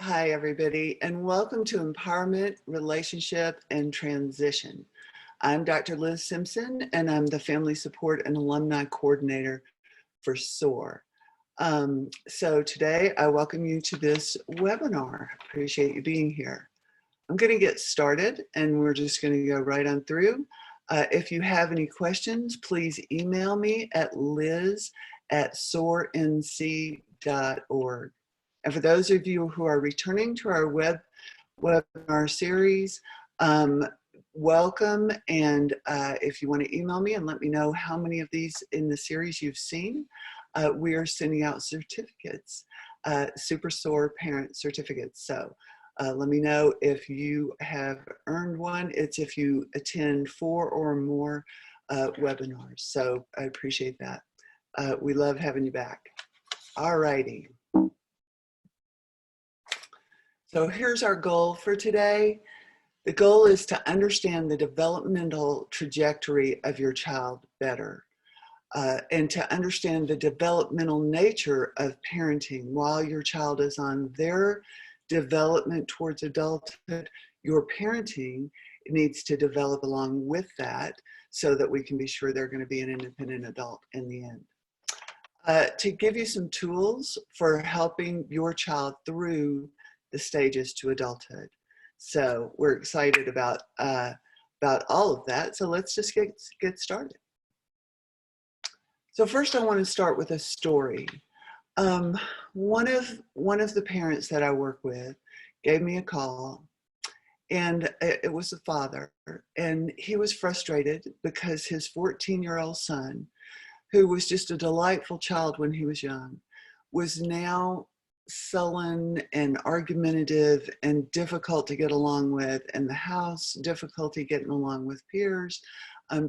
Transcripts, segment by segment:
Hi, everybody, and welcome to Empowerment, Relationship, and Transition. I'm Dr. Liz Simpson, and I'm the Family Support and Alumni Coordinator for SOAR. So today, I welcome you to this webinar. Appreciate you being here. I'm going to get started, and we're just going to go right on through. If you have any questions, please email me at liz@soarnc.org. And for those of you who are returning to our webinar series, welcome. And if you want to email me and let me know how many of these in the series you've seen, we are sending out certificates, Super SOAR parent certificates. So let me know if you have earned one. It's if you attend 4 or more webinars. So I appreciate that. We love having you back. All righty. So here's our goal for today. The goal is to understand the developmental trajectory of your child better and to understand the developmental nature of parenting while your child is on their development towards adulthood. Your parenting needs to develop along with that so that we can be sure they're going to be an independent adult in the end. To give you some tools for helping your child through the stages to adulthood. So we're excited about all of that. So let's just get started. So first I want to start with a story. One of the parents that I work with gave me a call, and it was the father, and he was frustrated because his 14-year-old son, who was just a delightful child when he was young, was now sullen and argumentative and difficult to get along with in the house, difficulty getting along with peers,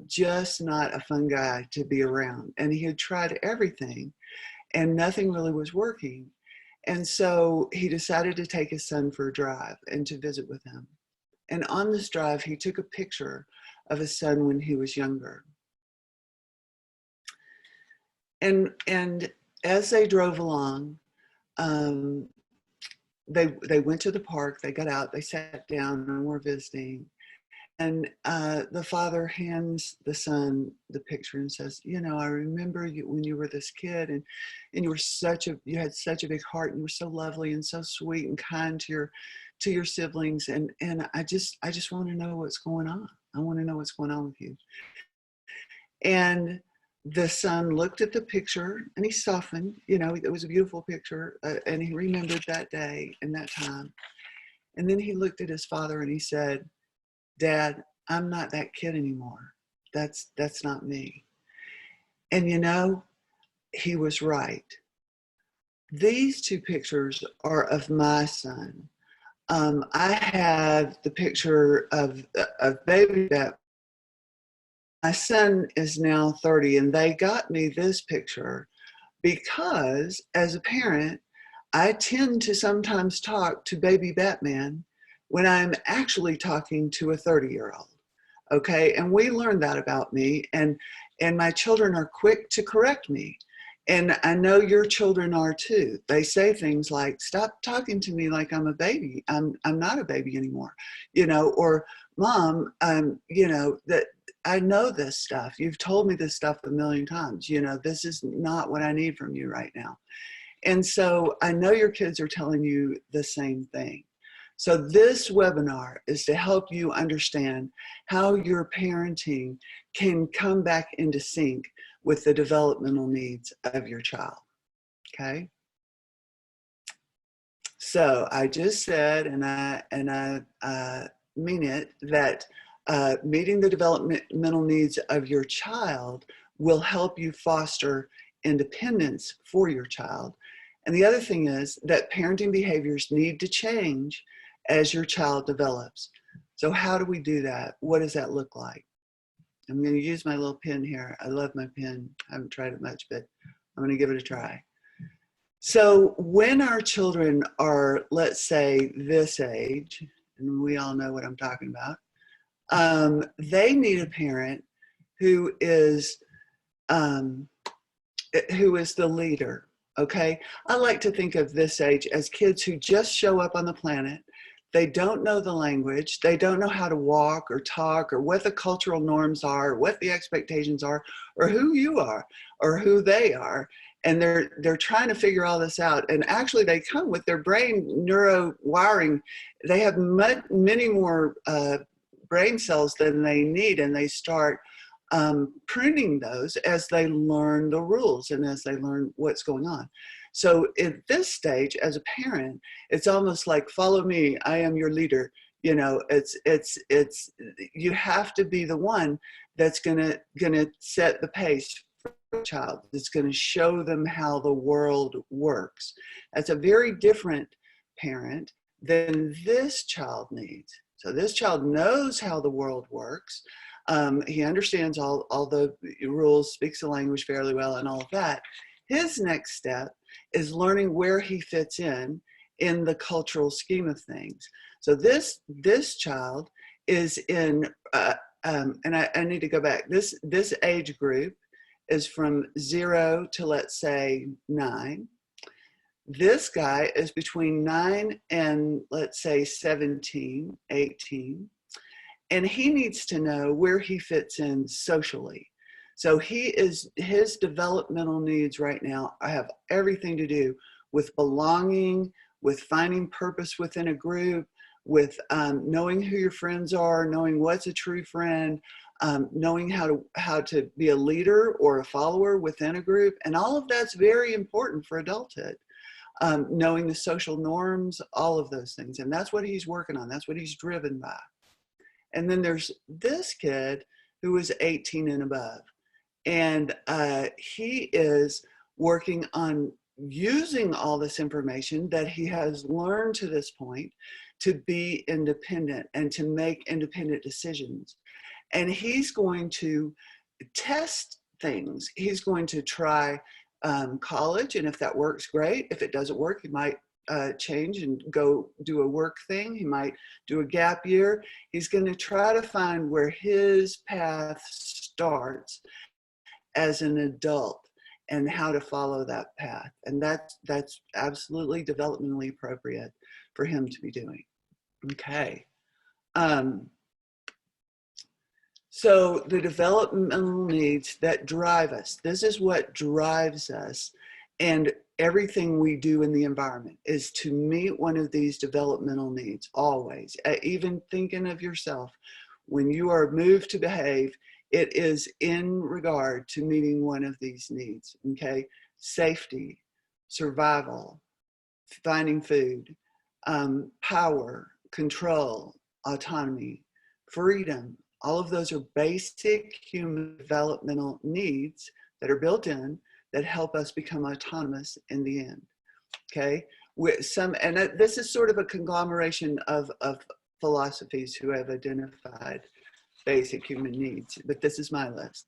just not a fun guy to be around. And he had tried everything and nothing really was working. And so he decided to take his son for a drive and to visit with him. And on this drive, he took a picture of his son when he was younger. And as they drove along, they went to the park, they got out, they sat down and were visiting. And the father hands the son the picture and says, you know, I remember you when you were this kid and you were you had such a big heart and you were so lovely and so sweet and kind to your siblings. And I just want to know what's going on. I want to know what's going on with you. And the son looked at the picture and he softened. You know, it was a beautiful picture, and he remembered that day and that time. And then he looked at his father and he said, Dad, I'm not that kid anymore. That's not me. And you know, he was right. These two pictures are of my son. I have the picture of baby Beth. My son is now 30, and they got me this picture because as a parent, I tend to sometimes talk to baby Batman when I'm actually talking to a 30-year-old, okay? And we learned that about me, and my children are quick to correct me. And I know your children are too. They say things like, stop talking to me like I'm a baby. I'm not a baby anymore, you know, or Mom, you know, that I know this stuff. You've told me this stuff a million times. You know, this is not what I need from you right now. And so I know your kids are telling you the same thing. So this webinar is to help you understand how your parenting can come back into sync with the developmental needs of your child, okay? So I just said, and I mean it, that meeting the developmental needs of your child will help you foster independence for your child. And the other thing is that parenting behaviors need to change as your child develops. So how do we do that? What does that look like? I'm going to use my little pen here. I love my pen. I haven't tried it much, but I'm going to give it a try. So when our children are, let's say, this age, and we all know what I'm talking about, they need a parent who is the leader. Okay, I like to think of this age as kids who just show up on the planet. They don't know the language. They don't know how to walk or talk or what the cultural norms are, or what the expectations are, or who you are, or who they are. And they're trying to figure all this out. And actually, they come with their brain neuro wiring. They have many more brain cells than they need, and they start pruning those as they learn the rules and as they learn what's going on. So at this stage, as a parent, it's almost like, follow me, I am your leader. You know, it's you have to be the one that's gonna set the pace for the child. It's gonna show them how the world works. That's a very different parent than this child needs. So this child knows how the world works. He understands all the rules, speaks the language fairly well, and all of that. His next step is learning where he fits in the cultural scheme of things. So this child is in, and I need to go back. This age group is from 0 to, let's say, 9. This guy is between 9 and, let's say, 17, 18. And he needs to know where he fits in socially. So his developmental needs right now have everything to do with belonging, with finding purpose within a group, with knowing who your friends are, knowing what's a true friend, knowing how to be a leader or a follower within a group. And all of that's very important for adulthood. Knowing the social norms, all of those things. And that's what he's working on. That's what he's driven by. And then there's this kid who is 18 and above. And he is working on using all this information that he has learned to this point to be independent and to make independent decisions. And he's going to test things. He's going to try college, and if that works, great. If it doesn't work, he might change and go do a work thing. He might do a gap year. He's going to try to find where his path starts as an adult and how to follow that path. And that's absolutely developmentally appropriate for him to be doing. Okay. So the developmental needs that drive us, this is what drives us. And everything we do in the environment is to meet one of these developmental needs, always. Even thinking of yourself, when you are moved to behave, it is in regard to meeting one of these needs, okay? Safety, survival, finding food, power, control, autonomy, freedom. All of those are basic human developmental needs that are built in that help us become autonomous in the end, okay? This is sort of a conglomeration of philosophies who have identified basic human needs, but this is my list.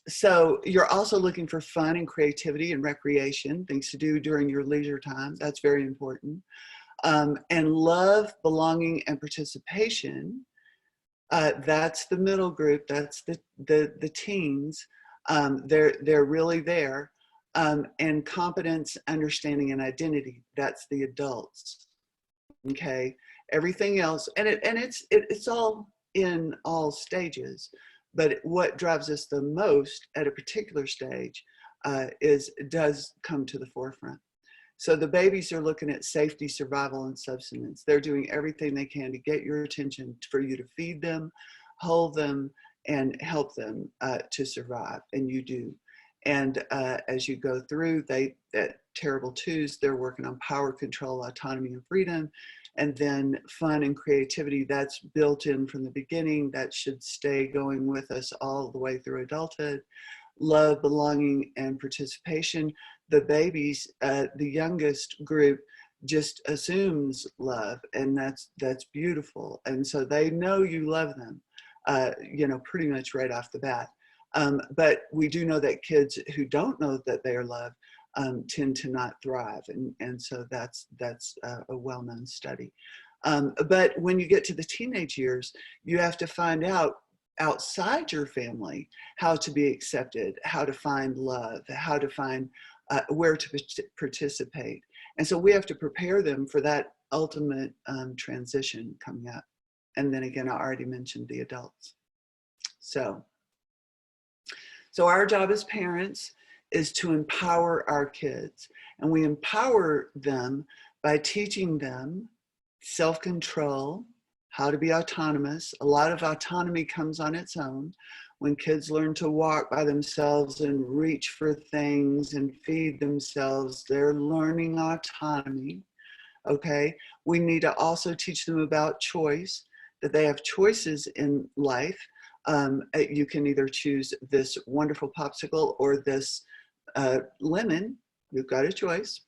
So you're also looking for fun and creativity and recreation, things to do during your leisure time. That's very important. And love, belonging, and participation. That's the middle group. That's the teens. They're really there. And competence, understanding, and identity. That's the adults. Okay. Everything else, and it's all in all stages. But what drives us the most at a particular stage does come to the forefront. So the babies are looking at safety, survival, and subsistence. They're doing everything they can to get your attention, for you to feed them, hold them, and help them to survive, and you do. And as you go through, at terrible twos, they're working on power, control, autonomy, and freedom. And then fun and creativity, that's built in from the beginning. That should stay going with us all the way through adulthood. Love, belonging, and participation. The babies, the youngest group, just assumes love, and that's beautiful. And so they know you love them, pretty much right off the bat. But we do know that kids who don't know that they are loved tend to not thrive, and so that's a well-known study. But when you get to the teenage years, you have to find out outside your family how to be accepted, how to find love, how to find where to participate. And so we have to prepare them for that ultimate transition coming up. And then again, I already mentioned the adults. So our job as parents is to empower our kids. And we empower them by teaching them self-control, how to be autonomous. A lot of autonomy comes on its own. When kids learn to walk by themselves and reach for things and feed themselves, they're learning autonomy, okay? We need to also teach them about choice, that they have choices in life. You can either choose this wonderful popsicle or this lemon. You've got a choice.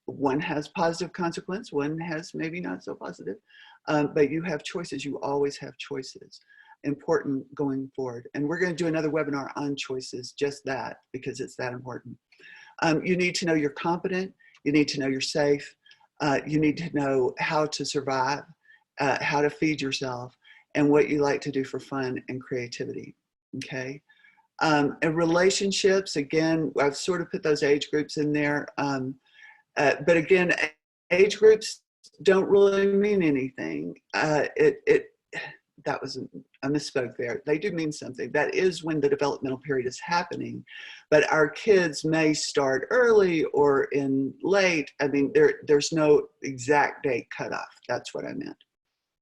One has positive consequence, one has maybe not so positive, but you have choices. You always have choices. Important going forward. And we're going to do another webinar on choices, just that, because it's that important. You need to know you're competent. You need to know you're safe. You need to know how to survive, how to feed yourself, and what you like to do for fun and creativity, okay? And relationships, again, I've sort of put those age groups in there. But again, age groups don't really mean anything. That was a misspoke there. They do mean something. That is when the developmental period is happening. But our kids may start early or in late. I mean, there's no exact date cutoff. That's what I meant.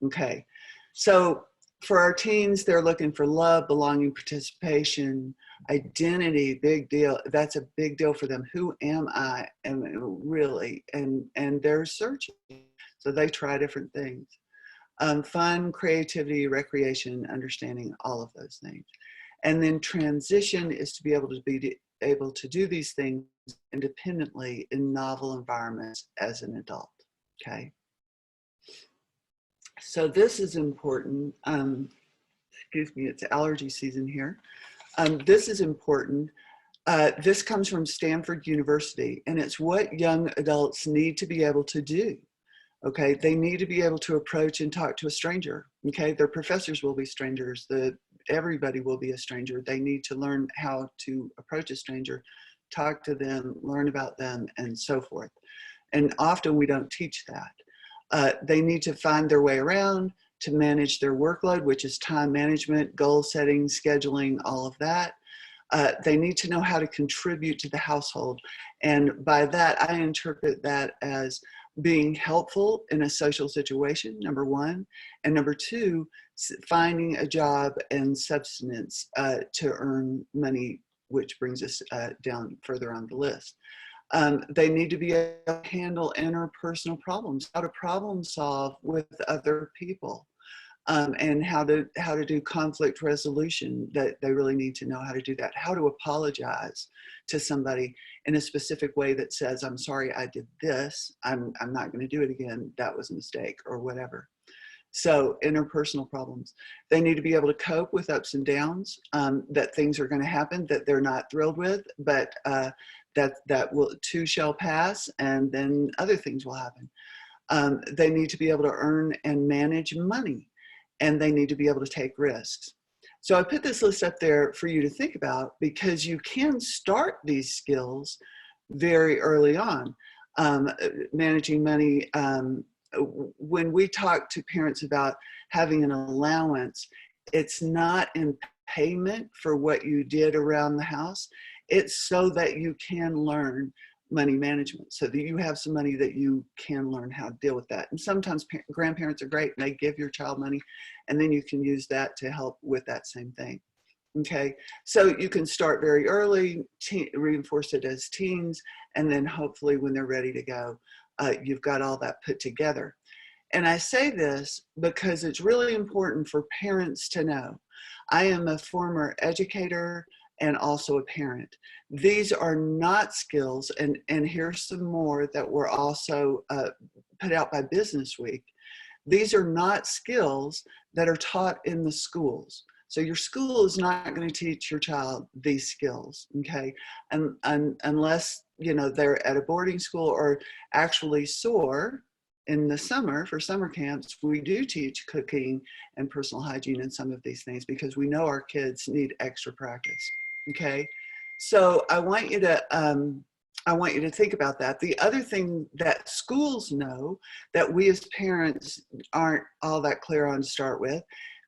Okay. So for our teens, they're looking for love, belonging, participation, identity, big deal. That's a big deal for them. Who am I? And really, and they're searching. So they try different things. Fun, creativity, recreation, understanding, all of those things. And then transition is to be able to do these things independently in novel environments as an adult, okay? So this is important. Excuse me, it's allergy season here. This is important. This comes from Stanford University, and it's what young adults need to be able to do. Okay, they need to be able to approach and talk to a stranger. Okay, their professors will be strangers. Everybody will be a stranger. They need to learn how to approach a stranger, talk to them, learn about them, and so forth. And often we don't teach that. They need to find their way around, to manage their workload, which is time management, goal setting, scheduling, all of that. They need to know how to contribute to the household. And by that, I interpret that as being helpful in a social situation, number one, and number two, finding a job and subsistence to earn money, which brings us down further on the list. They need to be able to handle interpersonal problems, how to problem solve with other people, and how to do conflict resolution. That they really need to know how to do that, how to apologize to somebody in a specific way that says, I'm sorry I did this, I'm not going to do it again, that was a mistake, or whatever. So interpersonal problems. They need to be able to cope with ups and downs, that things are going to happen that they're not thrilled with, but that will too shall pass, and then other things will happen. They need to be able to earn and manage money, and they need to be able to take risks. So I put this list up there for you to think about, because you can start these skills very early on. Managing money, when we talk to parents about having an allowance, it's not in payment for what you did around the house. It's so that you can learn money management, so that you have some money that you can learn how to deal with that. And sometimes grandparents are great and they give your child money, and then you can use that to help with that same thing. Okay, so you can start very early, reinforce it as teens, and then hopefully when they're ready to go, you've got all that put together. And I say this because it's really important for parents to know. I am a former educator and also a parent. These are not skills, and here's some more that were also put out by Business Week. These are not skills that are taught in the schools. So your school is not going to teach your child these skills, okay? And unless, you know, they're at a boarding school, or actually SOAR in the summer for summer camps, we do teach cooking and personal hygiene and some of these things, because we know our kids need extra practice, okay? So I want you to I want you to think about that. The other thing that schools know that we as parents aren't all that clear on to start with,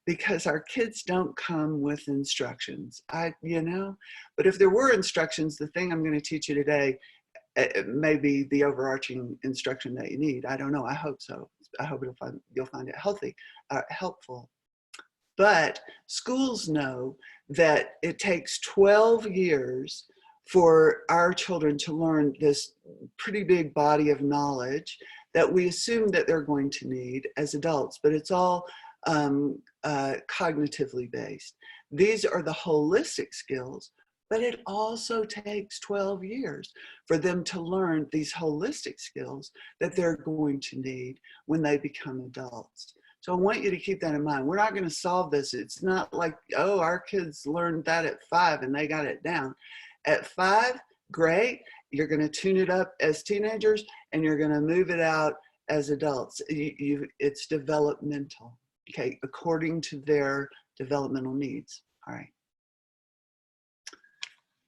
because our kids don't come with instructions. But if there were instructions, the thing I'm going to teach you today, it may be the overarching instruction that you need. I don't know. I hope so. I hope you'll find it helpful. But schools know that it takes 12 years for our children to learn this pretty big body of knowledge that we assume that they're going to need as adults, but it's all cognitively based. These are the holistic skills, but it also takes 12 years for them to learn these holistic skills that they're going to need when they become adults. So I want you to keep that in mind. We're not going to solve this. It's not like, oh, our kids learned that at 5 and they got it down. At 5, great. You're going to tune it up as teenagers and you're going to move it out as adults. It's developmental, okay, according to their developmental needs. All right.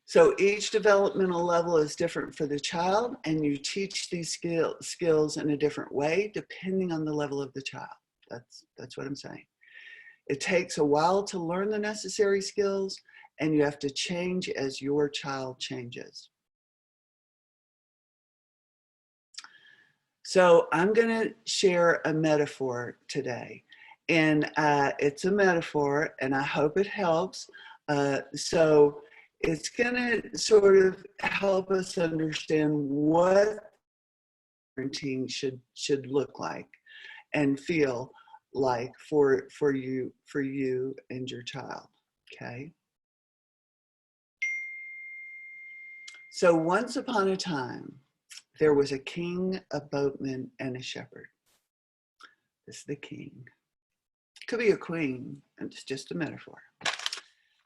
So each developmental level is different for the child, and you teach these skills in a different way depending on the level of the child. That's what I'm saying. It takes a while to learn the necessary skills, and you have to change as your child changes. So I'm going to share a metaphor today, and it's a metaphor, and I hope it helps. So it's going to sort of help us understand what parenting should look like and feel like for you and your child. Okay. So once upon a time, there was a king, a boatman, and a shepherd. This is the king. Could be a queen, and it's just a metaphor.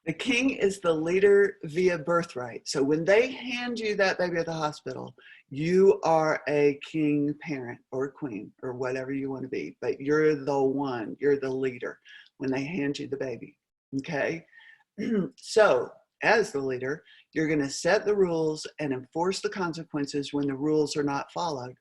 The king is the leader via birthright. So when they hand you that baby at the hospital, you are a king parent or queen or whatever you want to be, but you're the one, you're the leader when they hand you the baby, okay? So as the leader, you're going to set the rules and enforce the consequences when the rules are not followed,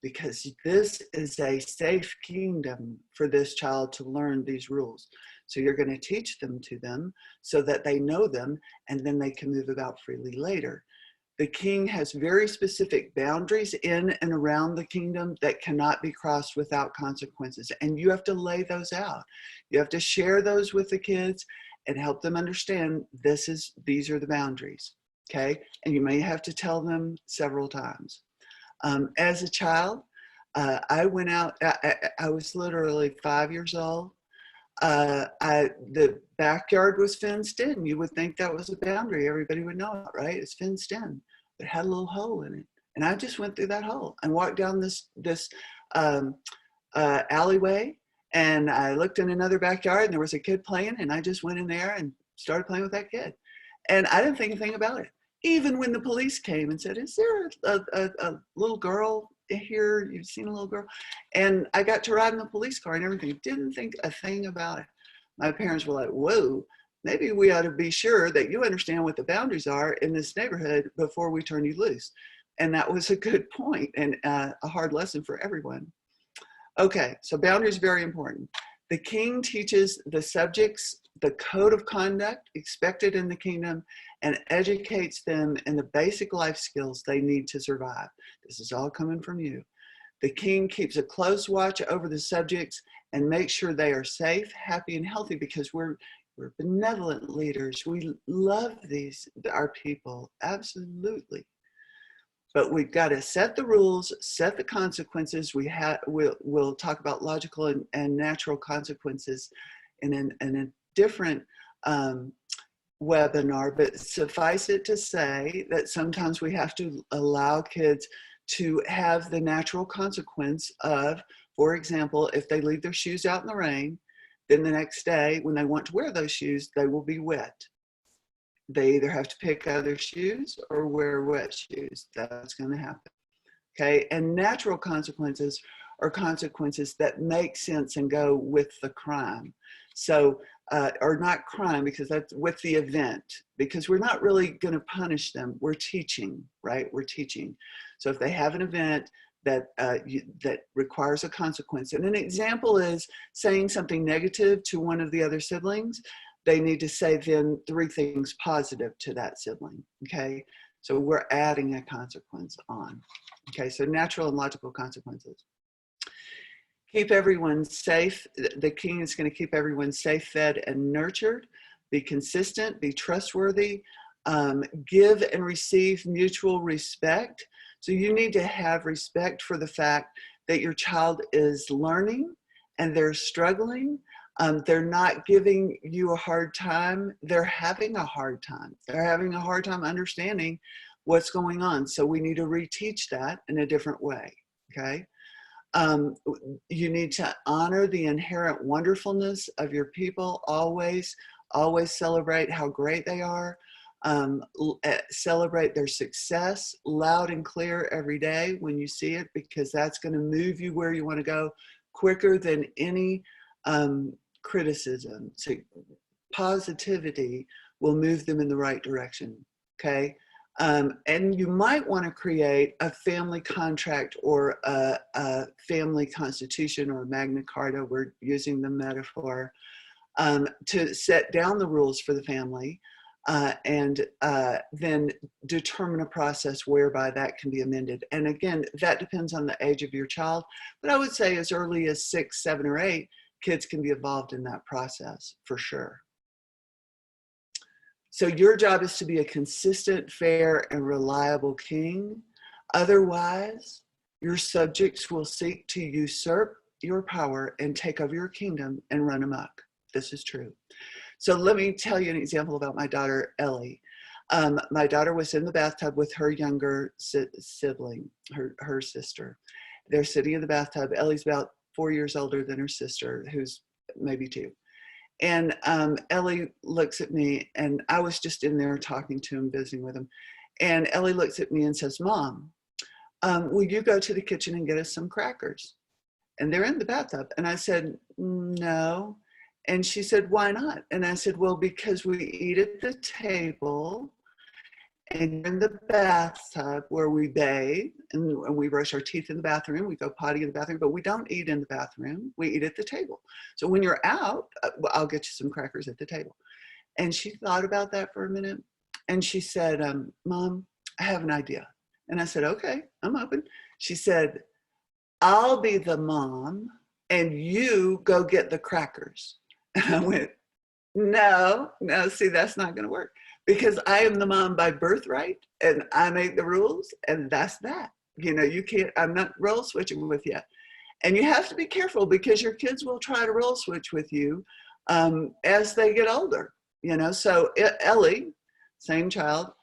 because this is a safe kingdom for this child to learn these rules. So you're going to teach them to them so that they know them, and then they can move about freely later. The king has very specific boundaries in and around the kingdom that cannot be crossed without consequences. And you have to lay those out. You have to share those with the kids and help them understand these are the boundaries, okay? And you may have to tell them several times. As a child, I went out, I was literally 5 years old. The backyard was fenced in. You would think that was a boundary. Everybody would know it, right? It's fenced in, but it had a little hole in it. And I just went through that hole and walked down this alleyway, and I looked in another backyard and there was a kid playing, and I just went in there and started playing with that kid. And I didn't think anything about it. Even when the police came and said, is there a little girl here? You've seen a little girl? And I got to ride in the police car and everything. Didn't think a thing about it. My parents were like, whoa, maybe we ought to be sure that you understand what the boundaries are in this neighborhood before we turn you loose. And that was a good point and a hard lesson for everyone. Okay, so boundaries are very important. The king teaches the subjects the code of conduct expected in the kingdom and educates them in the basic life skills they need to survive. This is all coming from you. The king keeps a close watch over the subjects and makes sure they are safe, happy, and healthy, because we're benevolent leaders. We love our people, absolutely. But we've got to set the rules, set the consequences. We'll talk about logical and natural consequences in a different webinar, but suffice it to say that sometimes we have to allow kids to have the natural consequence of, for example, if they leave their shoes out in the rain, then the next day when they want to wear those shoes, they will be wet. They either have to pick other shoes or wear wet shoes. That's going to happen. Okay, and natural consequences are consequences that make sense and go with the crime. So, or not crime, because that's with the event, because we're not really going to punish them. We're teaching, right? We're teaching. So if they have an event that that requires a consequence, and an example is saying something negative to one of the other siblings, they need to say then 3 things positive to that sibling, okay? So we're adding a consequence on, okay? So natural and logical consequences. Keep everyone safe. The king is going to keep everyone safe, fed, and nurtured. Be consistent, be trustworthy, give and receive mutual respect. So you need to have respect for the fact that your child is learning and they're struggling. They're not giving you a hard time. They're having a hard time. They're having a hard time understanding what's going on. So we need to reteach that in a different way, okay? You need to honor the inherent wonderfulness of your people. Always celebrate how great they are. Celebrate their success loud and clear every day when you see it, because that's going to move you where you want to go quicker than any criticism. So positivity will move them in the right direction, okay? And you might want to create a family contract or a family constitution or Magna Carta, we're using the metaphor, to set down the rules for the family, and then determine a process whereby that can be amended. And again, that depends on the age of your child, but I would say as early as 6, 7, or 8, kids can be involved in that process for sure. So your job is to be a consistent, fair, and reliable king. Otherwise, your subjects will seek to usurp your power and take over your kingdom and run amok. This is true. So let me tell you an example about my daughter, Ellie. My daughter was in the bathtub with her younger sibling, her sister. They're sitting in the bathtub. Ellie's about 4 years older than her sister, who's maybe 2. And Ellie looks at me, and I was just in there talking to him, visiting with him. And Ellie looks at me and says, "Mom, will you go to the kitchen and get us some crackers?" And they're in the bathtub. And I said, "No." And she said, "Why not?" And I said, "Well, because we eat at the table and in the bathtub where we bathe and we brush our teeth in the bathroom, we go potty in the bathroom, but we don't eat in the bathroom, we eat at the table. So when you're out, I'll get you some crackers at the table." And she thought about that for a minute, and she said, "Mom, I have an idea." And I said, "Okay, I'm open." She said, "I'll be the mom and you go get the crackers." And I went, no, see, that's not going to work, because I am the mom by birthright and I make the rules, and that's that. You know, you can't, I'm not role switching with you. And you have to be careful, because your kids will try to role switch with you as they get older, you know. So Ellie, same child,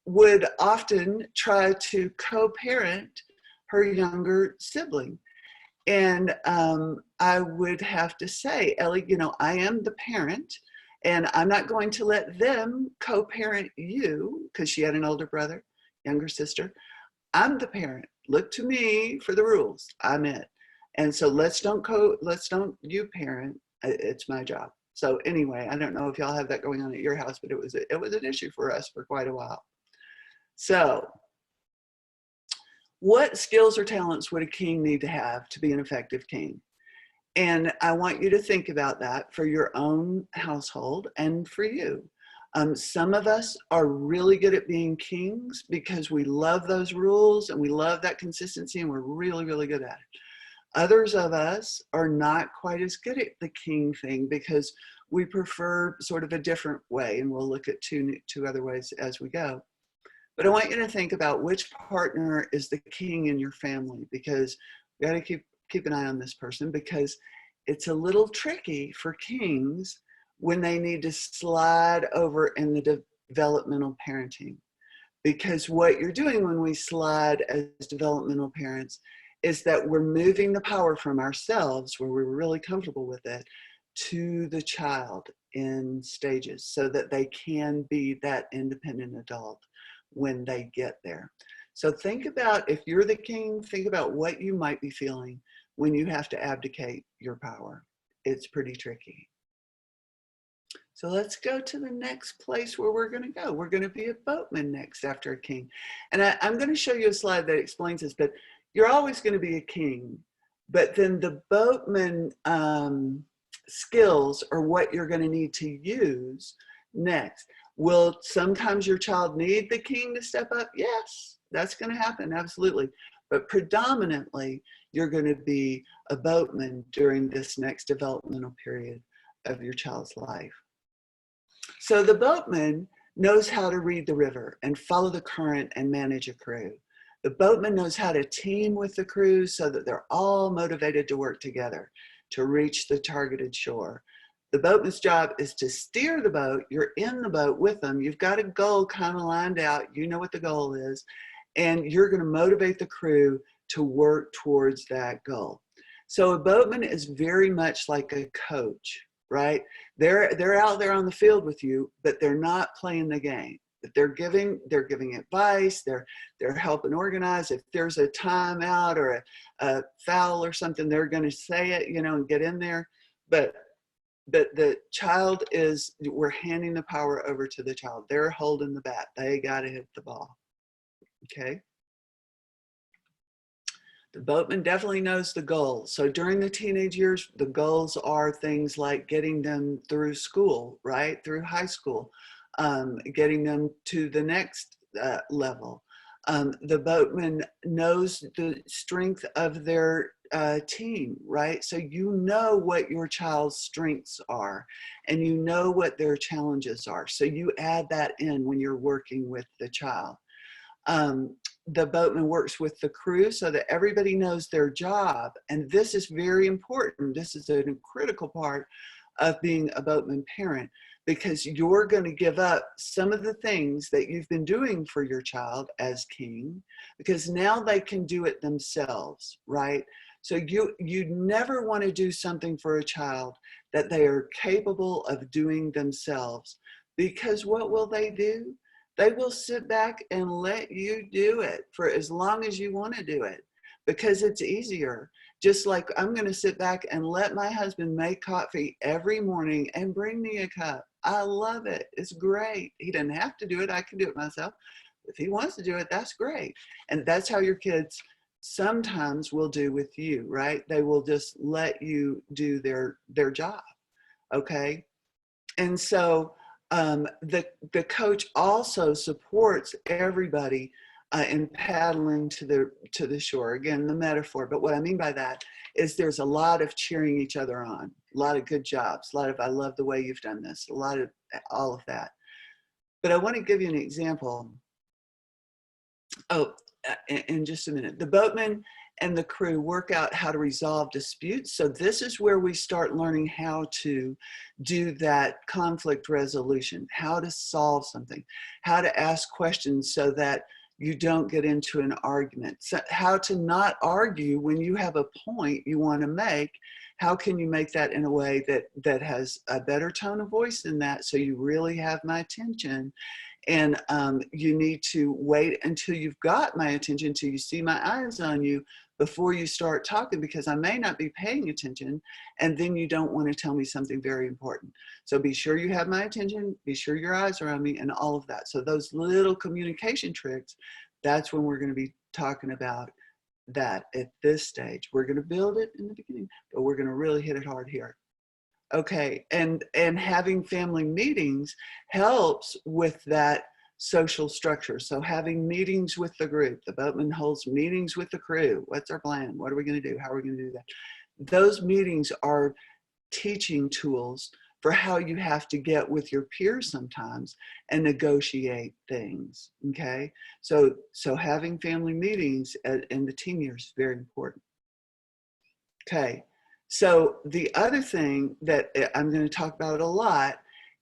would often try to co-parent her younger sibling. And I would have to say, "Ellie, you know, I am the parent, and I'm not going to let them co-parent you," because she had an older brother, younger sister. "I'm the parent. Look to me for the rules. I'm it. And so let's don't you parent. It's my job." So anyway, I don't know if y'all have that going on at your house, but it was an issue for us for quite a while. So what skills or talents would a king need to have to be an effective king? And I want you to think about that for your own household and for you. Some of us are really good at being kings because we love those rules and we love that consistency, and we're really, really good at it. Others of us are not quite as good at the king thing because we prefer sort of a different way, and we'll look at two other ways as we go. But I want you to think about which partner is the king in your family, because we got to keep an eye on this person, because it's a little tricky for kings when they need to slide over in the developmental parenting. Because what you're doing when we slide as developmental parents is that we're moving the power from ourselves, where we're really comfortable with it, to the child in stages, so that they can be that independent adult when they get there. So think about, if you're the king, think about what you might be feeling when you have to abdicate your power. it's pretty tricky. So let's go to the next place where we're going to go. We're going to be a boatman next after a king. And I'm going to show you a slide that explains this, but you're always going to be a king. But then the boatman skills are what you're going to need to use next. Will sometimes your child need the king to step up? Yes, that's going to happen, absolutely. But predominantly, you're going to be a boatman during this next developmental period of your child's life. So the boatman knows how to read the river and follow the current and manage a crew. The boatman knows how to team with the crew so that they're all motivated to work together to reach the targeted shore. The boatman's job is to steer the boat. You're in the boat with them. You've got a goal kind of lined out. You know what the goal is, and you're going to motivate the crew to work towards that goal. So a boatman is very much like a coach, right? They're out there on the field with you, but they're not playing the game. But they're giving advice. They're helping organize. If there's a timeout or a foul or something, they're going to say it, you know, and get in there. But the child is, we're handing the power over to the child. They're holding the bat. They got to hit the ball. Okay. The boatman definitely knows the goals. So during the teenage years, the goals are things like getting them through school, right? Through high school, getting them to the next level. The boatman knows the strength of their team, right? So you know what your child's strengths are, and you know what their challenges are. So you add that in when you're working with the child. The boatman works with the crew so that everybody knows their job. And this is very important. This is a critical part of being a boatman parent, because you're going to give up some of the things that you've been doing for your child as king, because now they can do it themselves, right? So you never want to do something for a child that they are capable of doing themselves, because what will they do? They will sit back and let you do it for as long as you want to do it, because it's easier. Just like I'm going to sit back and let my husband make coffee every morning and bring me a cup. I love it. It's great. He doesn't have to do it. I can do it myself. If he wants to do it, that's great. And that's how your kids sometimes will do with you, right? They will just let you do their job. Okay. And so the coach also supports everybody in paddling to the shore. Again, the metaphor, but what I mean by that is there's a lot of cheering each other on, a lot of good jobs, a lot of I love the way you've done this, a lot of all of that. But I want to give you an example. Oh, in just a minute. The boatman and the crew work out how to resolve disputes. So this is where we start learning how to do that conflict resolution, how to solve something, how to ask questions so that you don't get into an argument, so how to not argue when you have a point you want to make. How can you make that in a way that has a better tone of voice than that, so you really have my attention? And you need to wait until you've got my attention, until you see my eyes on you before you start talking, because I may not be paying attention, and then you don't want to tell me something very important. So be sure you have my attention, be sure your eyes are on me, and all of that. So those little communication tricks, that's when we're going to be talking about that at this stage. We're going to build it in the beginning, but we're going to really hit it hard here. Okay, and having family meetings helps with that social structure. So having meetings with the group, the boatman holds meetings with the crew. What's our plan? What are we going to do? How are we going to do that? Those meetings are teaching tools for how you have to get with your peers sometimes and negotiate things. Okay, so having family meetings in the teen years is very important. Okay. So the other thing that I'm going to talk about a lot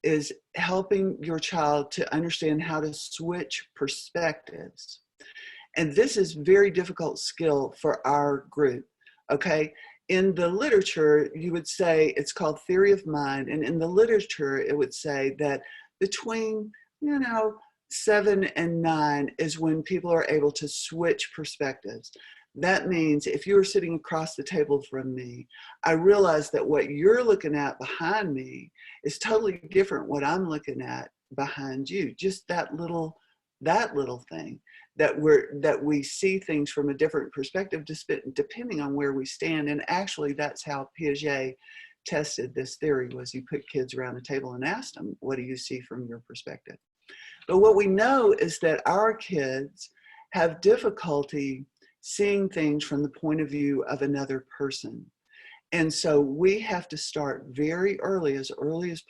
is helping your child to understand how to switch perspectives. And this is a very difficult skill for our group, okay? In the literature, you would say it's called theory of mind. And in the literature, it would say that between, 7 and 9 is when people are able to switch perspectives. That means if you're sitting across the table from me, I realize that what you're looking at behind me is totally different what I'm looking at behind you. Just that little thing, that we see things from a different perspective depending on where we stand. And actually that's how Piaget tested this theory, was he put kids around a table and asked them, what do you see from your perspective? But what we know is that our kids have difficulty seeing things from the point of view of another person. And so we have to start very early as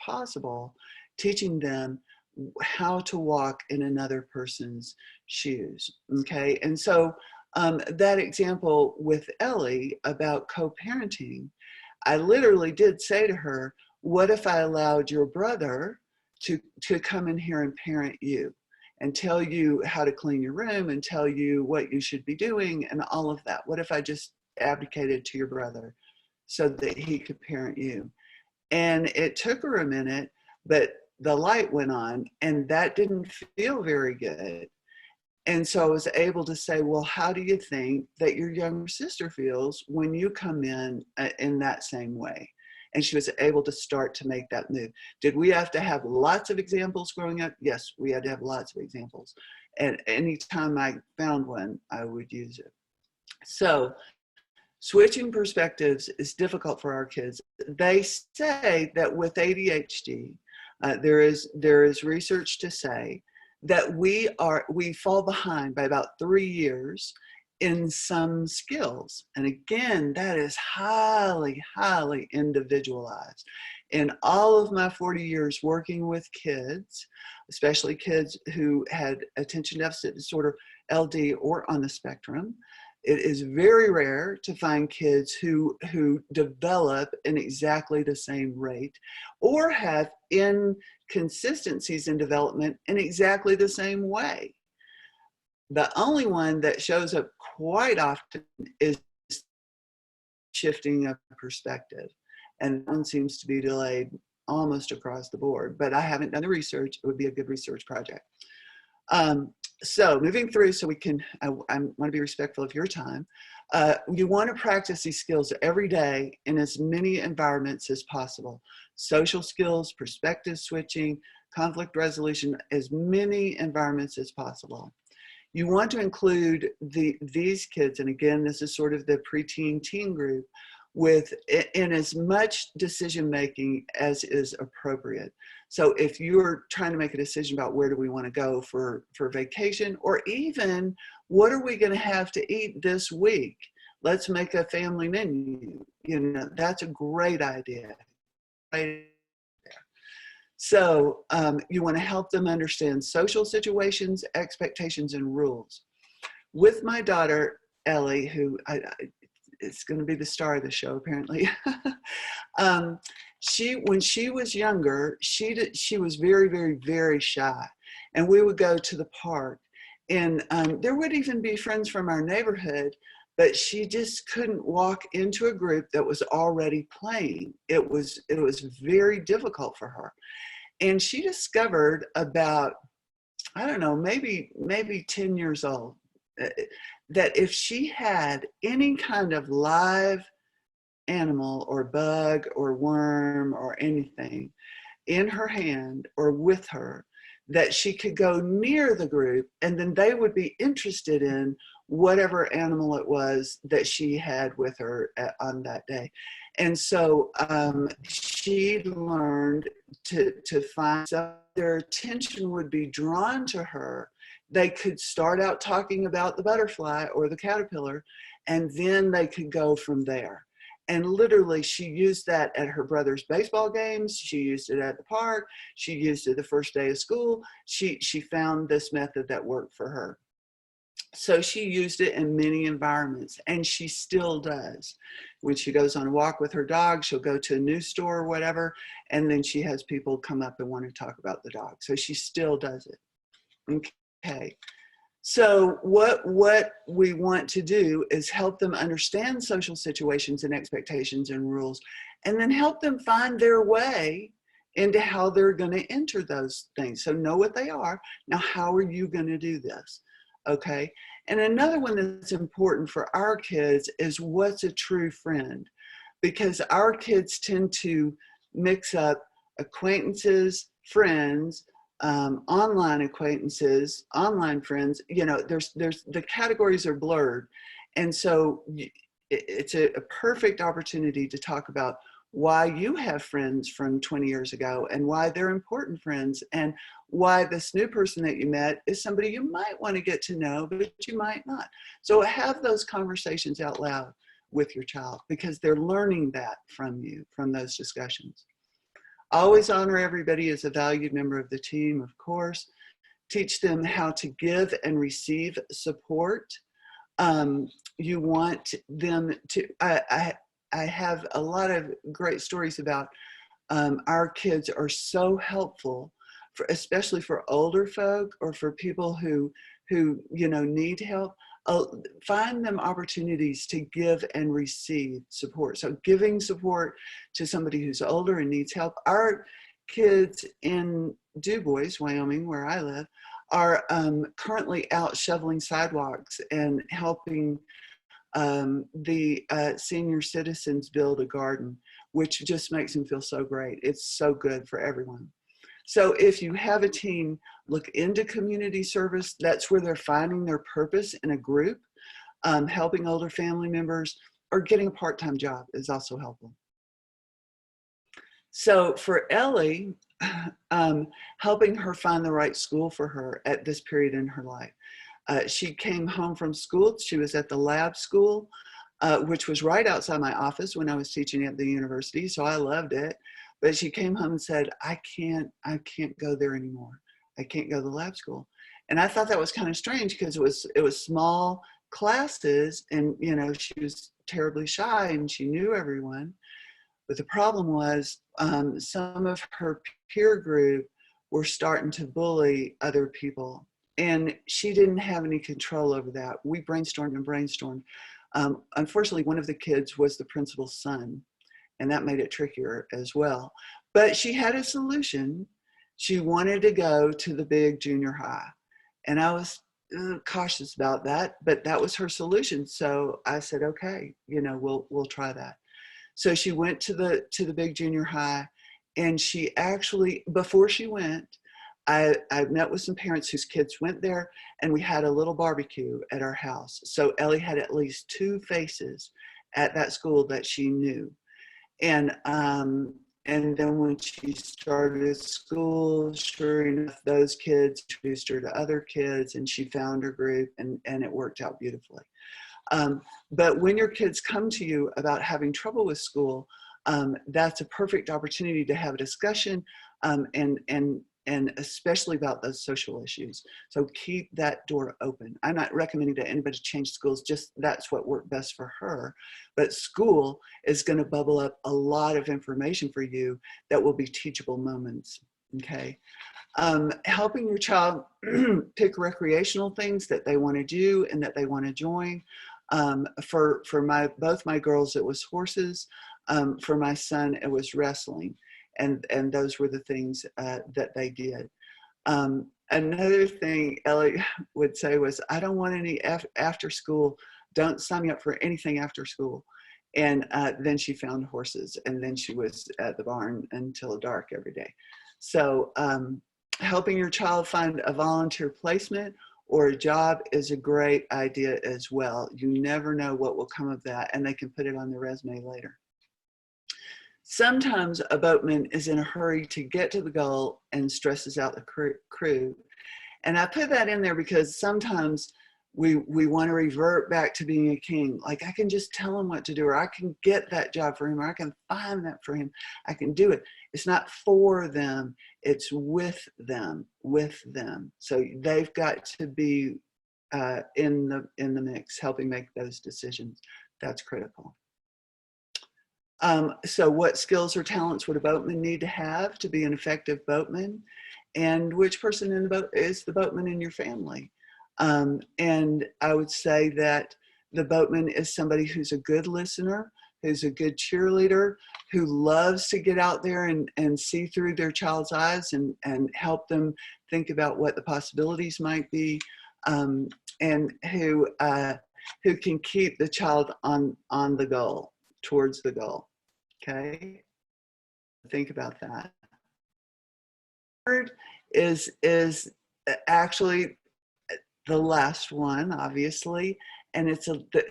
possible, teaching them how to walk in another person's shoes, okay? And so that example with Ellie about co-parenting, I literally did say to her, what if I allowed your brother to come in here and parent you and tell you how to clean your room and tell you what you should be doing and all of that? What if I just abdicated to your brother so that he could parent you? And it took her a minute, but the light went on, and that didn't feel very good. And so I was able to say, well, how do you think that your younger sister feels when you come in that same way? And she was able to start to make that move. Did we have to have lots of examples growing up? Yes, we had to have lots of examples. And anytime I found one, I would use it. So switching perspectives is difficult for our kids. They say that with ADHD, there is research to say that we fall behind by about 3 years in some skills. And again, that is highly, highly individualized. In all of my 40 years working with kids, especially kids who had attention deficit disorder, LD, or on the spectrum, it is very rare to find kids who develop in exactly the same rate or have inconsistencies in development in exactly the same way. The only one that shows up quite often is shifting of perspective. And one seems to be delayed almost across the board, but I haven't done the research. It would be a good research project. So moving through, so we can, I want to be respectful of your time. You want to practice these skills every day in as many environments as possible. Social skills, perspective switching, conflict resolution, as many environments as possible. You want to include these kids, and again, this is sort of the preteen teen group, in as much decision making as is appropriate. So if you're trying to make a decision about where do we want to go for vacation, or even what are we going to have to eat this week, let's make a family menu. You know, that's a great idea. So you want to help them understand social situations, expectations, and rules. With my daughter, Ellie, who is going to be the star of the show, apparently. When she was younger, she was very, very, very shy. And we would go to the park, and there would even be friends from our neighborhood, but she just couldn't walk into a group that was already playing. It was very difficult for her. And she discovered about, I don't know, maybe 10 years old, that if she had any kind of live animal or bug or worm or anything in her hand or with her, that she could go near the group and then they would be interested in whatever animal it was that she had with her on that day. And so she learned to find, so their attention would be drawn to her. They could start out talking about the butterfly or the caterpillar, and then they could go from there. And literally, she used that at her brother's baseball games. She used it at the park. She used it the first day of school. She found this method that worked for her. So she used it in many environments, and she still does. When she goes on a walk with her dog, she'll go to a new store or whatever, and then she has people come up and want to talk about the dog. So she still does it. Okay. So what we want to do is help them understand social situations and expectations and rules, and then help them find their way into how they're going to enter those things. So know what they are. Now, how are you going to do this? okay? And another one that's important for our kids is what's a true friend? Because our kids tend to mix up acquaintances, friends, online acquaintances, online friends. You know, there's the categories are blurred. And so it's a perfect opportunity to talk about why you have friends from 20 years ago and why they're important friends, and why this new person that you met is somebody you might want to get to know, but you might not. So have those conversations out loud with your child, because they're learning that from you, from those discussions. Always honor everybody as a valued member of the team, of course. Teach them how to give and receive support. You want them to, I have a lot of great stories about our kids are so helpful, for, especially for older folk or for people who you know, need help. Find them opportunities to give and receive support. So giving support to somebody who's older and needs help. Our kids in Du Bois, Wyoming, where I live, are currently out shoveling sidewalks and helping the senior citizens build a garden, which just makes them feel so great. It's so good for everyone. So if you have a team, look into community service. That's where they're finding their purpose in a group. Helping older family members or getting a part-time job is also helpful. So for Ellie, helping her find the right school for her at this period in her life. She came home from school. She was at the lab school, which was right outside my office when I was teaching at the university. So I loved it. But she came home and said, I can't go there anymore. I can't go to the lab school. And I thought that was kind of strange, because it was small classes, and you know, she was terribly shy and she knew everyone. But the problem was some of her peer group were starting to bully other people, and she didn't have any control over that. We brainstormed and brainstormed. Unfortunately, one of the kids was the principal's son, and that made it trickier as well. But she had a solution. She wanted to go to the big junior high. And I was cautious about that, but that was her solution. So I said, okay, you know, we'll try that. So she went to the big junior high, and she actually, before she went, I met with some parents whose kids went there, and we had a little barbecue at our house. So Ellie had at least 2 faces at that school that she knew. And then when she started school, sure enough, those kids introduced her to other kids, and she found her group, and it worked out beautifully. But when your kids come to you about having trouble with school, that's a perfect opportunity to have a discussion, and especially about those social issues. So keep that door open. I'm not recommending that anybody change schools, just that's what worked best for her. But school is going to bubble up a lot of information for you that will be teachable moments, okay? Helping your child pick recreational things that they want to do and that they want to join. For both my girls, it was horses. For my son, it was wrestling. And those were the things that they did. Another thing Ellie would say was, I don't want any after school. Don't sign me up for anything after school. And then she found horses, and then she was at the barn until dark every day. So helping your child find a volunteer placement or a job is a great idea as well. You never know what will come of that, and they can put it on their resume later. Sometimes a boatman is in a hurry to get to the goal and stresses out the crew. And I put that in there because sometimes we want to revert back to being a king. Like, I can just tell him what to do, or I can get that job for him, or I can find that for him. I can do it. It's not for them. It's with them, So they've got to be in the mix, helping make those decisions. That's critical. So what skills or talents would a boatman need to have to be an effective boatman? And which person in the boat is the boatman in your family? And I would say that the boatman is somebody who's a good listener, who's a good cheerleader, who loves to get out there and see through their child's eyes and help them think about what the possibilities might be. and who can keep the child on the goal, towards the goal. Okay, think about that. Third is actually the last one, obviously, and it's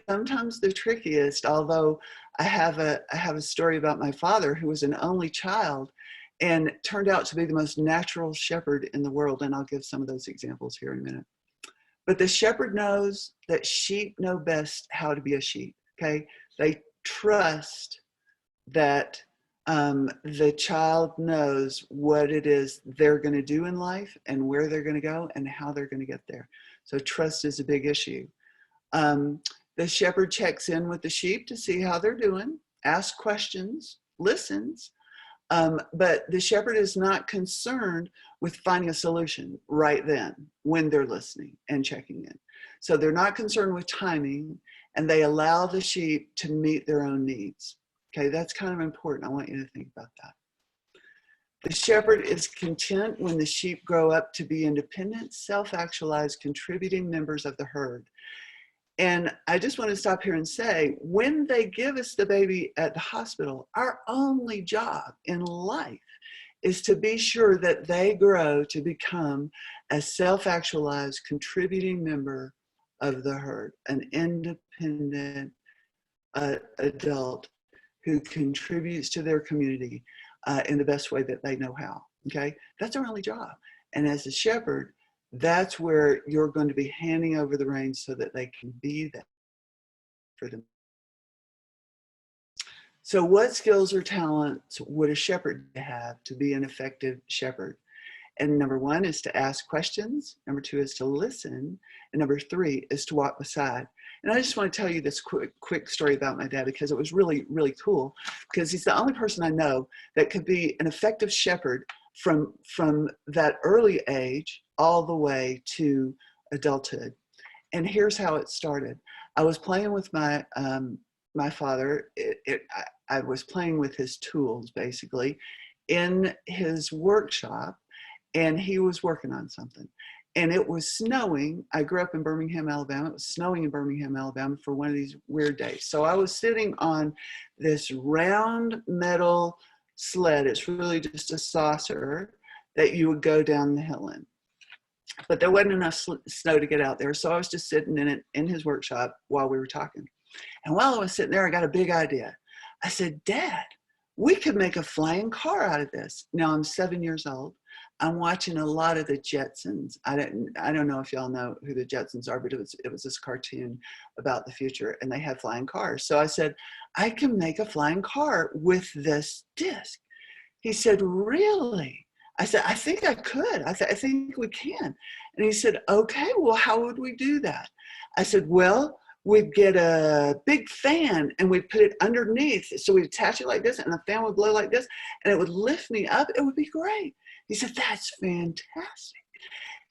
sometimes the trickiest. Although I have a story about my father, who was an only child and turned out to be the most natural shepherd in the world, and I'll give some of those examples here in a minute. But the shepherd knows that sheep know best how to be a sheep. Okay, they trust that the child knows what it is they're going to do in life and where they're going to go and how they're going to get there. So trust is a big issue. The shepherd checks in with the sheep to see how they're doing, asks questions, listens, but the shepherd is not concerned with finding a solution right then when they're listening and checking in. So they're not concerned with timing, and they allow the sheep to meet their own needs. Okay, that's kind of important. I want you to think about that. The shepherd is content when the sheep grow up to be independent, self-actualized, contributing members of the herd. And I just want to stop here and say, when they give us the baby at the hospital, our only job in life is to be sure that they grow to become a self-actualized, contributing member of the herd, an independent adult who contributes to their community in the best way that they know how. Okay, that's our only job. And as a shepherd, that's where you're going to be handing over the reins so that they can be that for them. So what skills or talents would a shepherd have to be an effective shepherd? And number one is to ask questions. Number two is to listen. And number three is to walk beside. And I just want to tell you this quick story about my dad, because it was really, really cool, because he's the only person I know that could be an effective shepherd from that early age all the way to adulthood. And here's how it started. I was playing with my father. I was playing with his tools, basically, in his workshop, and he was working on something. And it was snowing. I grew up in Birmingham, Alabama. It was snowing in Birmingham, Alabama for one of these weird days. So I was sitting on this round metal sled. It's really just a saucer that you would go down the hill in. But there wasn't enough snow to get out there. So I was just sitting in it in his workshop while we were talking. And while I was sitting there, I got a big idea. I said, Dad, we could make a flying car out of this. Now I'm 7 years old. I'm watching a lot of the Jetsons. I don't know if y'all know who the Jetsons are, but it was this cartoon about the future, and they had flying cars. So I said, I can make a flying car with this disc. He said, really? I said, I think I could. I think we can. And he said, okay, well, how would we do that? I said, well, we'd get a big fan and we'd put it underneath. So we'd attach it like this, and the fan would blow like this, and it would lift me up. It would be great. He said, that's fantastic.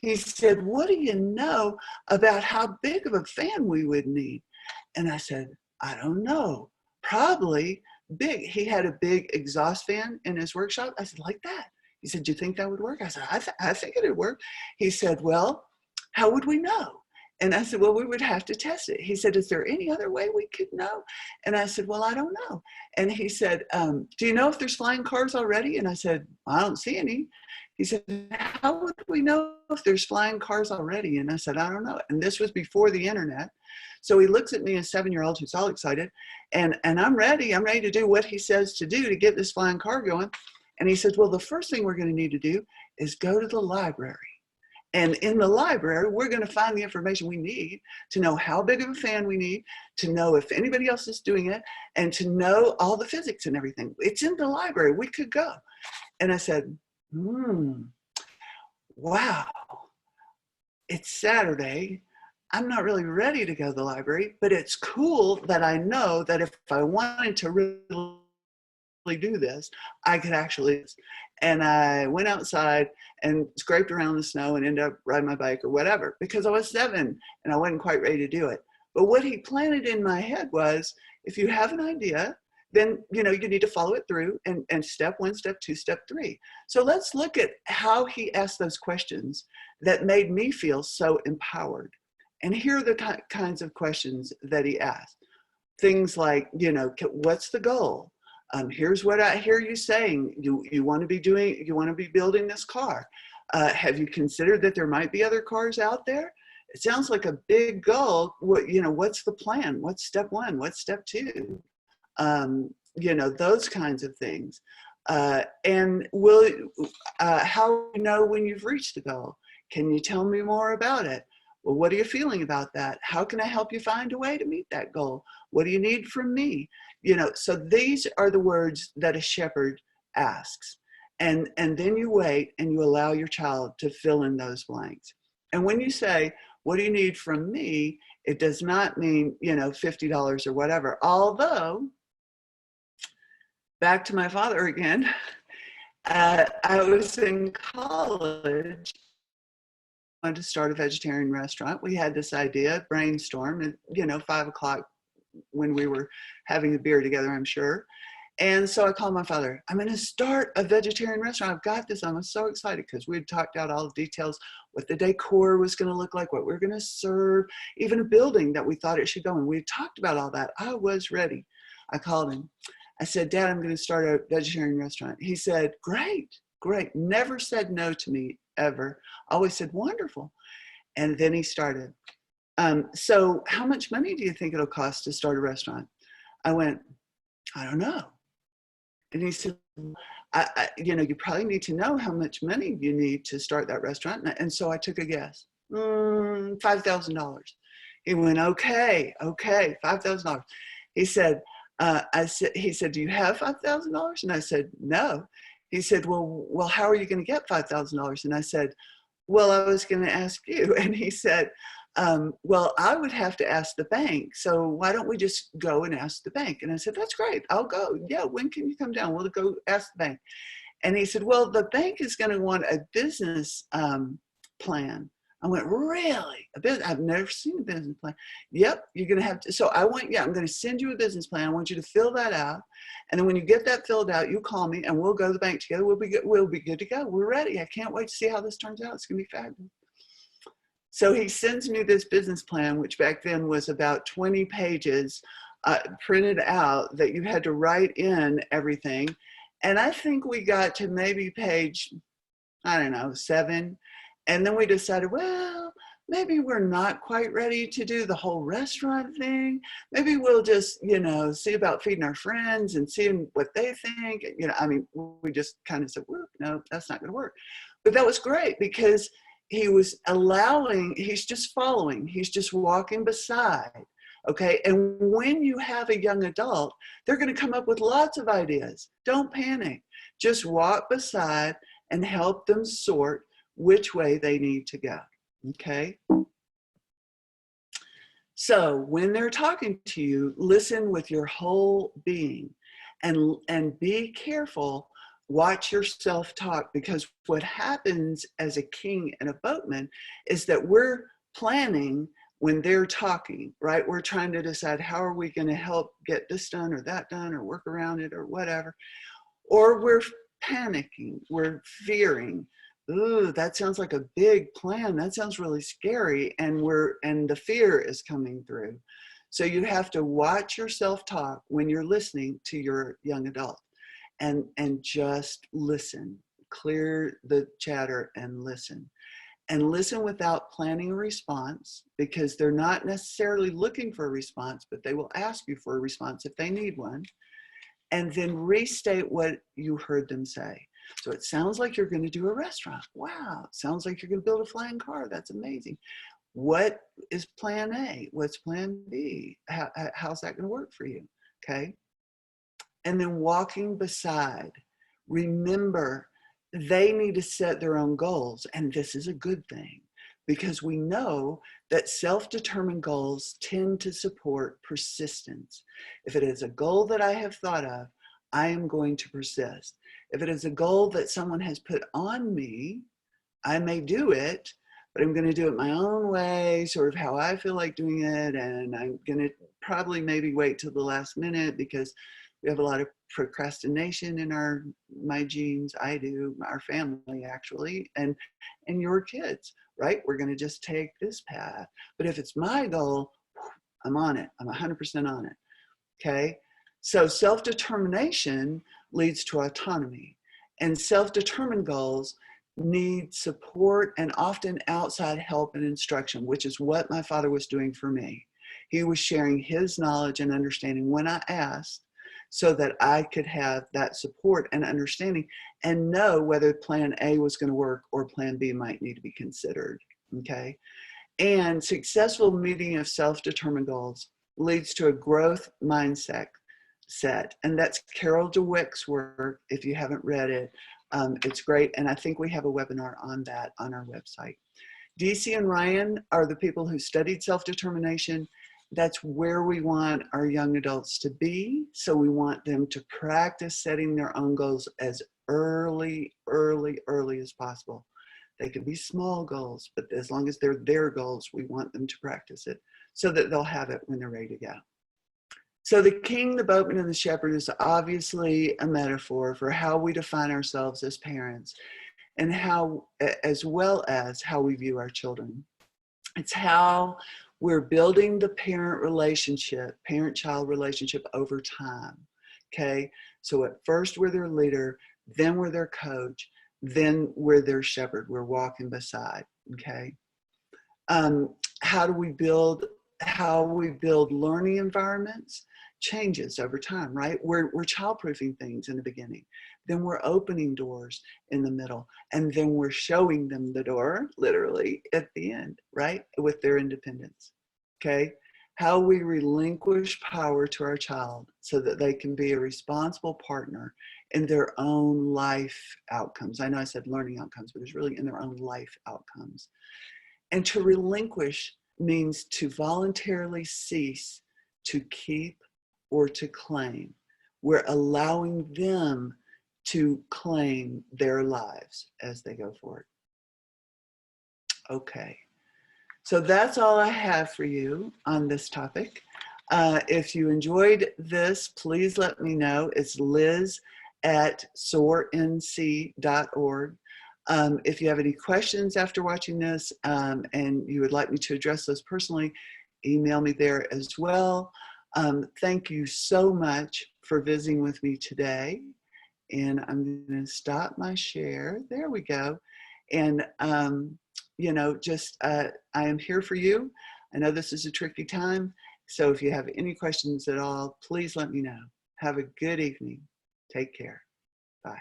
He said, what do you know about how big of a fan we would need? And I said, I don't know. Probably big. He had a big exhaust fan in his workshop. I said, like that. He said, do you think that would work? I said, I think it would work. He said, well, how would we know? And I said, well, we would have to test it. He said, is there any other way we could know? And I said, well, I don't know. And he said, do you know if there's flying cars already? And I said, I don't see any. He said, how would we know if there's flying cars already? And I said, I don't know. And this was before the internet. So he looks at me, a 7-year-old who's all excited, and I'm ready. I'm ready to do what he says to do to get this flying car going. And he says, well, the first thing we're going to need to do is go to the library. And in the library, we're going to find the information we need to know how big of a fan we need, to know if anybody else is doing it, and to know all the physics and everything. It's in the library. We could go. And I said, wow, it's Saturday. I'm not really ready to go to the library, but it's cool that I know that if I wanted to really do this, I could actually. And I went outside and scraped around the snow and ended up riding my bike or whatever, because I was 7 and I wasn't quite ready to do it. But what he planted in my head was, if you have an idea, then you need to follow it through, and step 1, step 2, step 3. So let's look at how he asked those questions that made me feel so empowered And here are the kinds of questions that he asked. Things like, you know, what's the goal? Here's what I hear you saying. You want to be doing, you want to be building this car. Have you considered that there might be other cars out there? It sounds like a big goal. What, you know, what's the plan? What's step one? What's step two? You know, those kinds of things. And how do you know when you've reached the goal? Can you tell me more about it? Well, what are you feeling about that? How can I help you find a way to meet that goal? What do you need from me? You know, so these are the words that a shepherd asks. And then you wait and you allow your child to fill in those blanks. And when you say, what do you need from me? It does not mean, you know, $50 or whatever. Although, back to my father again, I was in college, I wanted to start a vegetarian restaurant. We had this idea, brainstorm, and, you know, 5 o'clock when we were having a beer together, I'm sure. And so I called my father. I'm going to start a vegetarian restaurant. I've got this. I'm so excited because we had talked out all the details, what the decor was going to look like, what we were going to serve, even a building that we thought it should go in. We had talked about all that. I was ready. I called him. I said, Dad, I'm going to start a vegetarian restaurant. He said, great, great. Never said no to me ever. Always said, wonderful. And then he started. So how much money do you think it'll cost to start a restaurant? I went, I don't know. And he said, you know, you probably need to know how much money you need to start that restaurant. And so I took a guess, $5,000. He went, okay, $5,000. He said, he said, do you have $5,000? And I said, no. He said, well, how are you going to get $5,000? And I said, well, I was going to ask you. And he said, well, I would have to ask the bank. So why don't we just go and ask the bank? And I said, that's great. I'll go. Yeah. When can you come down? We'll go ask the bank. And he said, well, the bank is going to want a business plan. I went, really? I've never seen a business plan. Yep, you're going to have to. So I went, yeah, I'm going to send you a business plan. I want you to fill that out. And then when you get that filled out, you call me and we'll go to the bank together. We'll be good to go. We're ready. I can't wait to see how this turns out. It's going to be fabulous. So he sends me this business plan, which back then was about 20 pages printed out that you had to write in everything. And I think we got to maybe page, I don't know, 7. And then we decided, well, maybe we're not quite ready to do the whole restaurant thing. Maybe we'll just, you know, see about feeding our friends and seeing what they think. You know, I mean, we just kind of said, well, no, that's not going to work. But that was great because he was allowing, he's just following, he's just walking beside. Okay. And when you have a young adult, they're going to come up with lots of ideas. Don't panic. Just walk beside and help them sort which way they need to go. Okay. So when they're talking to you, listen with your whole being and be careful. Watch your self-talk, because what happens as a king and a boatman is that we're planning when they're talking, right? We're trying to decide how are we going to help get this done or that done or work around it or whatever. Or we're panicking, we're fearing. Ooh, that sounds like a big plan. That sounds really scary. And the fear is coming through. So you have to watch your self-talk when you're listening to your young adult. And just listen, clear the chatter and listen. And listen without planning a response, because they're not necessarily looking for a response, but they will ask you for a response if they need one. And then restate what you heard them say. So it sounds like you're going to do a restaurant. Wow. It sounds like you're going to build a flying car. That's amazing. What is plan A? What's plan B? How's that going to work for you? Okay. And then walking beside, remember, they need to set their own goals. And this is a good thing, because we know that self-determined goals tend to support persistence. If it is a goal that I have thought of, I am going to persist. If it is a goal that someone has put on me, I may do it, but I'm going to do it my own way, sort of how I feel like doing it. And I'm going to probably maybe wait till the last minute because We have a lot of procrastination in my genes. I do, our family actually, and your kids, right? We're going to just take this path. But if it's my goal, I'm on it. I'm 100% on it. Okay. So self-determination leads to autonomy, and self-determined goals need support and often outside help and instruction, which is what my father was doing for me. He was sharing his knowledge and understanding when I asked, so that I could have that support and understanding and know whether plan A was going to work or plan B might need to be considered. Okay. And successful meeting of self-determined goals leads to a growth mindset. And that's Carol DeWick's work. If you haven't read it, it's great. And I think we have a webinar on that on our website. DC and Ryan are the people who studied self-determination. That's where we want our young adults to be. So we want them to practice setting their own goals as early as possible. They can be small goals, but as long as they're their goals, we want them to practice it so that they'll have it when they're ready to go. So the king, the boatman, and the shepherd is obviously a metaphor for how we define ourselves as parents, and how, as well as how we view our children. It's how we're building the parent-child relationship over time, okay? So at first we're their leader, then we're their coach, then we're their shepherd, we're walking beside, okay? How we build learning environments changes over time, right? We're childproofing things in the beginning. Then we're opening doors in the middle. And then we're showing them the door, literally, at the end, right? With their independence, okay? How we relinquish power to our child so that they can be a responsible partner in their own life outcomes. I know I said learning outcomes, but it's really in their own life outcomes. And to relinquish means to voluntarily cease to keep or to claim. We're allowing them to claim their lives as they go forward. Okay, so that's all I have for you on this topic. If you enjoyed this, please let me know. It's liz@soarnc.org. If you have any questions after watching this and you would like me to address those personally, email me there as well. Thank you so much for visiting with me today. And I'm going to stop my share. There we go. And, you know, just I am here for you. I know this is a tricky time. So if you have any questions at all, please let me know. Have a good evening. Take care. Bye.